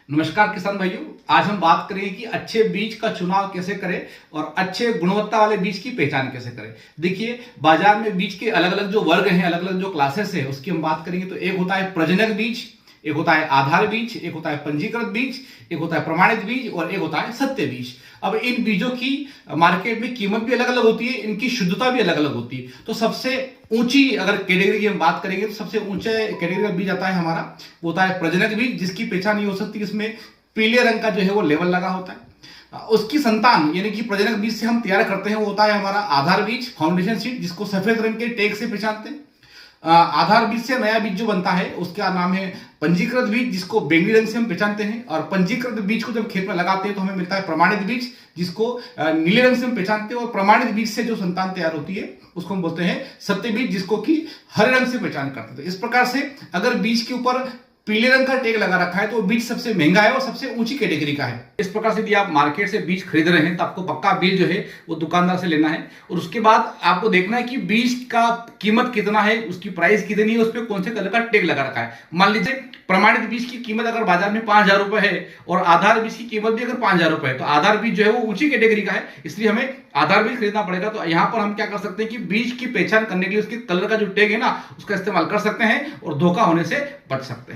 नमस्कार किसान भाइयों, आज हम बात करेंगे कि अच्छे बीज का चुनाव कैसे करें और अच्छे गुणवत्ता वाले बीज की पहचान कैसे करें। देखिए, बाजार में बीज के अलग अलग जो वर्ग हैं, अलग अलग जो क्लासेस है, उसकी हम बात करेंगे तो एक होता है प्रजनक बीज, एक होता है आधार बीज, एक होता है पंजीकृत बीज, एक होता है प्रमाणित बीज और एक होता है सत्य बीज। अब इन बीजों की मार्केट में कीमत भी अलग अलग होती है, इनकी शुद्धता भी अलग अलग होती है। तो सबसे ऊंची अगर कैटेगरी की हम बात करेंगे तो सबसे ऊंचे कैटेगरी का बीज आता है हमारा, वो होता है प्रजनक बीज, जिसकी पहचान ये हो सकती है इसमें पीले रंग का जो है वो लेवल लगा होता है। उसकी संतान यानी कि प्रजनक बीज से हम तैयार करते हैं वो होता है हमारा आधार बीज, फाउंडेशन सीड, जिसको सफेद रंग के टैग से पहचानते हैं। आधार बीज से नया बीज जो बनता है उसका नाम है पंजीकृत बीज, जिसको बैंगनी रंग से हम पहचानते हैं। और पंजीकृत बीज को जब खेत में लगाते हैं तो हमें मिलता है प्रमाणित बीज, जिसको नीले रंग से हम पहचानते हैं। और प्रमाणित बीज से जो संतान तैयार होती है उसको हम बोलते हैं सत्य बीज, जिसको कि हरे रंग से पहचान करते हैं। इस प्रकार से अगर बीज के ऊपर पीले रंग का टैग लगा रखा है तो बीज सबसे महंगा है और सबसे ऊंची कैटेगरी का है। इस प्रकार से यदि आप मार्केट से बीज खरीद रहे हैं तो आपको पक्का बीज जो है वो दुकानदार से लेना है, और उसके बाद आपको देखना है कि बीज का कीमत कितना है, उसकी प्राइस कितनी है, उस पर कौन से कलर का टैग लगा रखा है। मान लीजिए प्रमाणित बीज की कीमत अगर बाजार में 5,000 रुपए है और आधार बीज की कीमत भी अगर 5,000 रुपए है, तो आधार बीज जो है वो ऊंची कैटेगरी का है, इसलिए हमें आधार बीज खरीदना पड़ेगा। तो यहाँ पर हम क्या कर सकते हैं कि बीज की पहचान करने के लिए उसके कलर का जो टैग है ना, उसका इस्तेमाल कर सकते हैं और धोखा होने से बच सकते हैं।